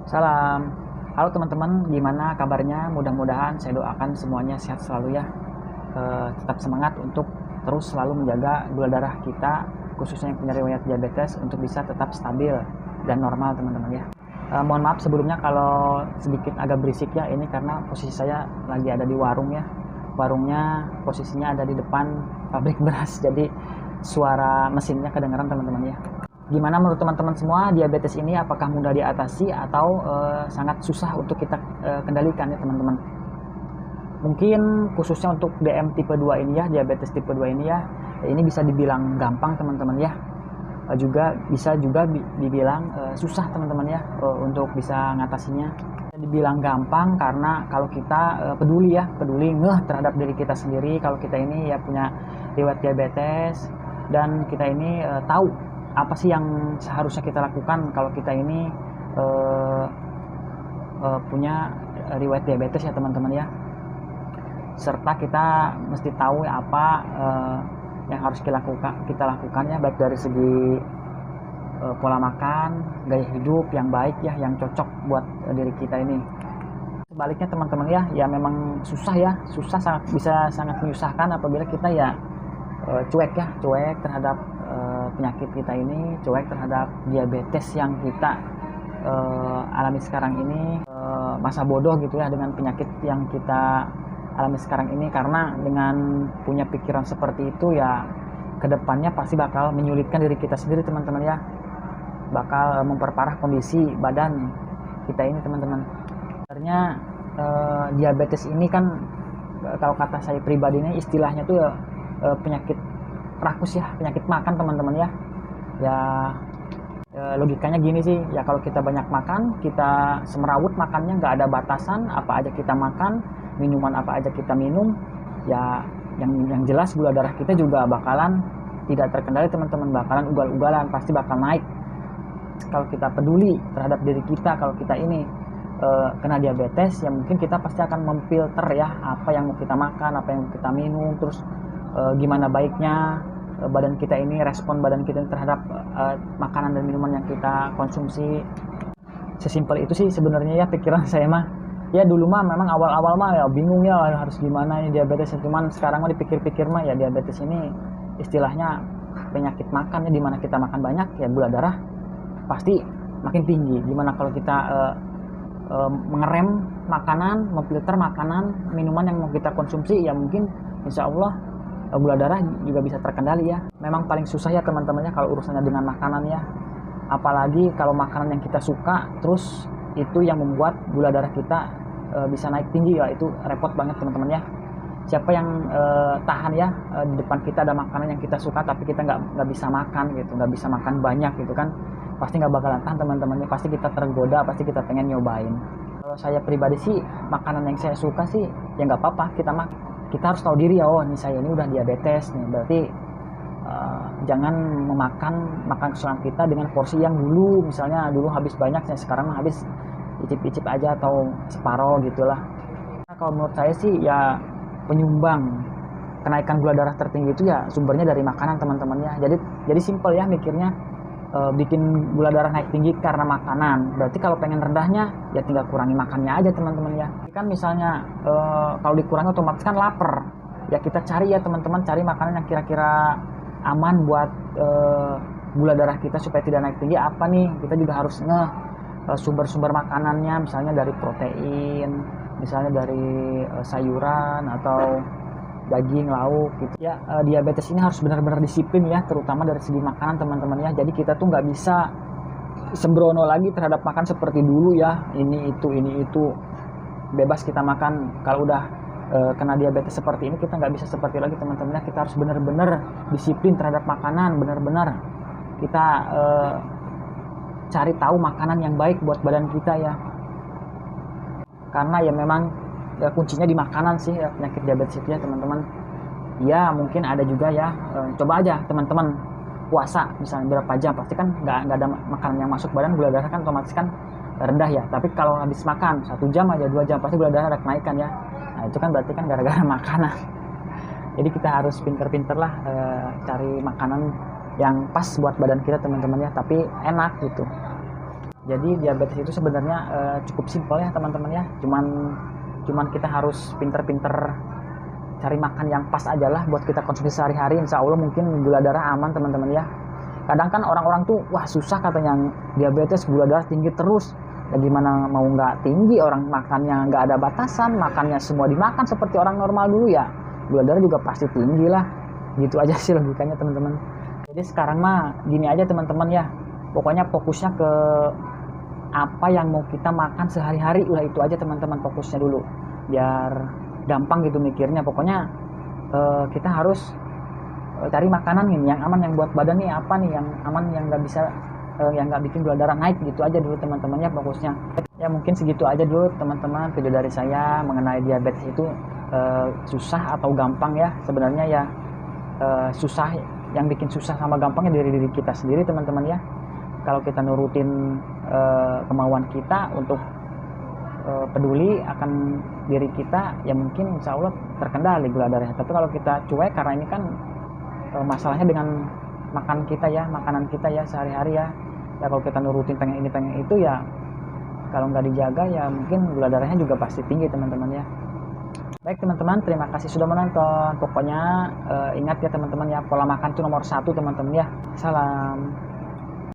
Salam. Halo teman-teman, gimana kabarnya? Mudah-mudahan saya doakan semuanya sehat selalu ya. Tetap semangat untuk terus selalu menjaga gula darah kita, khususnya yang punya riwayat diabetes untuk bisa tetap stabil dan normal teman-teman ya. Mohon maaf sebelumnya kalau sedikit agak berisik ya, ini karena posisi saya lagi ada di warung ya. Warungnya posisinya ada di depan pabrik beras, jadi suara mesinnya kedengaran teman-teman ya. Gimana menurut teman-teman semua, diabetes ini apakah mudah diatasi atau sangat susah untuk kita kendalikan ya teman-teman? Mungkin khususnya untuk DM tipe 2 ini ya, diabetes tipe 2 ini ya, ini bisa dibilang gampang teman-teman ya. Juga bisa juga dibilang susah teman-teman ya, untuk bisa ngatasinya. Dibilang gampang karena kalau kita peduli ngeh terhadap diri kita sendiri, kalau kita ini ya punya riwayat diabetes dan kita ini tahu apa sih yang seharusnya kita lakukan kalau kita ini punya riwayat diabetes ya teman-teman ya, serta kita mesti tahu ya apa yang harus kita lakukan ya, baik dari segi pola makan, gaya hidup yang baik ya, yang cocok buat diri kita ini. Sebaliknya teman-teman ya memang susah sangat menyusahkan apabila kita ya cuek terhadap penyakit kita ini, cuek terhadap diabetes yang kita alami sekarang ini, masa bodoh gitu ya dengan penyakit yang kita alami sekarang ini. Karena dengan punya pikiran seperti itu ya kedepannya pasti bakal menyulitkan diri kita sendiri teman-teman ya, bakal memperparah kondisi badan kita ini teman-teman. Sebenarnya diabetes ini kan kalau kata saya pribadi ini istilahnya tuh penyakit rakus ya, penyakit makan teman-teman ya. Logikanya gini sih ya, kalau kita banyak makan, kita semerawut makannya, nggak ada batasan, apa aja kita makan, minuman apa aja kita minum ya, yang jelas gula darah kita juga bakalan tidak terkendali teman-teman, bakalan ugal-ugalan, pasti bakal naik. Kalau kita peduli terhadap diri kita, kalau kita ini kena diabetes ya mungkin kita pasti akan memfilter ya apa yang mau kita makan, apa yang mau kita minum, terus gimana baiknya badan kita ini, respon badan kita terhadap makanan dan minuman yang kita konsumsi. Sesimpel itu sih sebenarnya ya pikiran saya mah. Ya dulu mah memang awal-awal mah ya bingung ya harus gimana ya diabetes, cuman sekarang mah dipikir-pikir mah ya diabetes ini istilahnya penyakit makan ya, dimana kita makan banyak ya gula darah pasti makin tinggi. Gimana kalau kita mengerem makanan, memfilter makanan, minuman yang mau kita konsumsi ya mungkin insya Allah gula darah juga bisa terkendali ya. Memang paling susah ya teman-temannya kalau urusannya dengan makanan ya, apalagi kalau makanan yang kita suka terus itu yang membuat gula darah kita bisa naik tinggi ya, itu repot banget teman-teman ya. Siapa yang tahan ya di depan kita ada makanan yang kita suka tapi kita nggak bisa makan gitu, nggak bisa makan banyak gitu kan, pasti nggak bakalan tahan teman-temannya, pasti kita tergoda, pasti kita pengen nyobain. Kalau saya pribadi sih makanan yang saya suka sih ya nggak apa-apa kita makan. Kita harus tahu diri ya, oh ini saya ini udah diabetes nih, berarti jangan makan kesukaan kita dengan porsi yang dulu misalnya dulu habis banyak, sekarang habis icip-icip aja atau separoh gitulah. Nah, kalau menurut saya sih ya penyumbang kenaikan gula darah tertinggi itu ya sumbernya dari makanan teman-teman ya. Jadi simple ya mikirnya, bikin gula darah naik tinggi karena makanan, berarti kalau pengen rendahnya ya tinggal kurangi makannya aja teman-teman ya. Kan misalnya kalau dikurangi otomatis kan lapar ya, kita cari ya teman-teman, cari makanan yang kira-kira aman buat gula darah kita supaya tidak naik tinggi. Apa nih, kita juga harus sumber-sumber makanannya, misalnya dari protein, misalnya dari sayuran atau daging, lauk gitu ya. Diabetes ini harus benar-benar disiplin ya, terutama dari segi makanan teman-teman ya. Jadi kita tuh nggak bisa sembrono lagi terhadap makan seperti dulu ya, ini itu bebas kita makan. Kalau udah kena diabetes seperti ini kita nggak bisa seperti lagi teman-teman ya. Kita harus benar-benar disiplin terhadap makanan, benar-benar kita cari tahu makanan yang baik buat badan kita ya, karena ya memang ya kuncinya di makanan sih ya, penyakit diabetes itu ya teman-teman. Ya mungkin ada juga ya, coba aja teman-teman puasa misalnya berapa jam, pasti kan nggak ada makanan yang masuk badan, gula darah kan otomatis kan rendah ya. Tapi kalau habis makan 1 jam aja 2 jam pasti gula darah ada kenaikan ya. Nah itu kan berarti kan gara-gara makanan. Jadi kita harus pinter-pinter lah cari makanan yang pas buat badan kita teman-teman ya, tapi enak gitu. Jadi diabetes itu sebenarnya cukup simpel ya teman-teman ya. Cuman kita harus pinter-pinter cari makan yang pas aja lah buat kita konsumsi sehari-hari. Insya Allah mungkin gula darah aman teman-teman ya. Kadang kan orang-orang tuh wah susah katanya diabetes, gula darah tinggi terus. Ya gimana mau nggak tinggi, orang makannya nggak ada batasan, makannya semua dimakan seperti orang normal dulu ya, gula darah juga pasti tinggi lah. Gitu aja sih logikanya teman-teman. Jadi sekarang mah gini aja teman-teman ya, pokoknya fokusnya ke apa yang mau kita makan sehari-hari, udah itu aja teman-teman, fokusnya dulu biar gampang gitu mikirnya. Pokoknya kita harus cari makanan nih yang aman, yang buat badan nih apa nih yang aman, yang nggak bisa yang nggak bikin gula darah naik. Gitu aja dulu teman-teman ya fokusnya. Ya mungkin segitu aja dulu teman-teman video dari saya mengenai diabetes itu susah atau gampang ya. Sebenarnya ya susah, yang bikin susah sama gampangnya dari diri kita sendiri teman-teman ya. Kalau kita nurutin kemauan kita untuk peduli akan diri kita, ya mungkin insya Allah terkendali gula darahnya. Tapi kalau kita cuek, karena ini kan masalahnya dengan makan kita ya, makanan kita ya sehari-hari ya. Ya kalau kita nurutin pengen ini pengen itu ya, kalau nggak dijaga ya mungkin gula darahnya juga pasti tinggi teman-teman ya. Baik teman-teman, terima kasih sudah menonton. Pokoknya ingat ya teman-teman ya, pola makan itu nomor 1 teman-teman ya. Salam.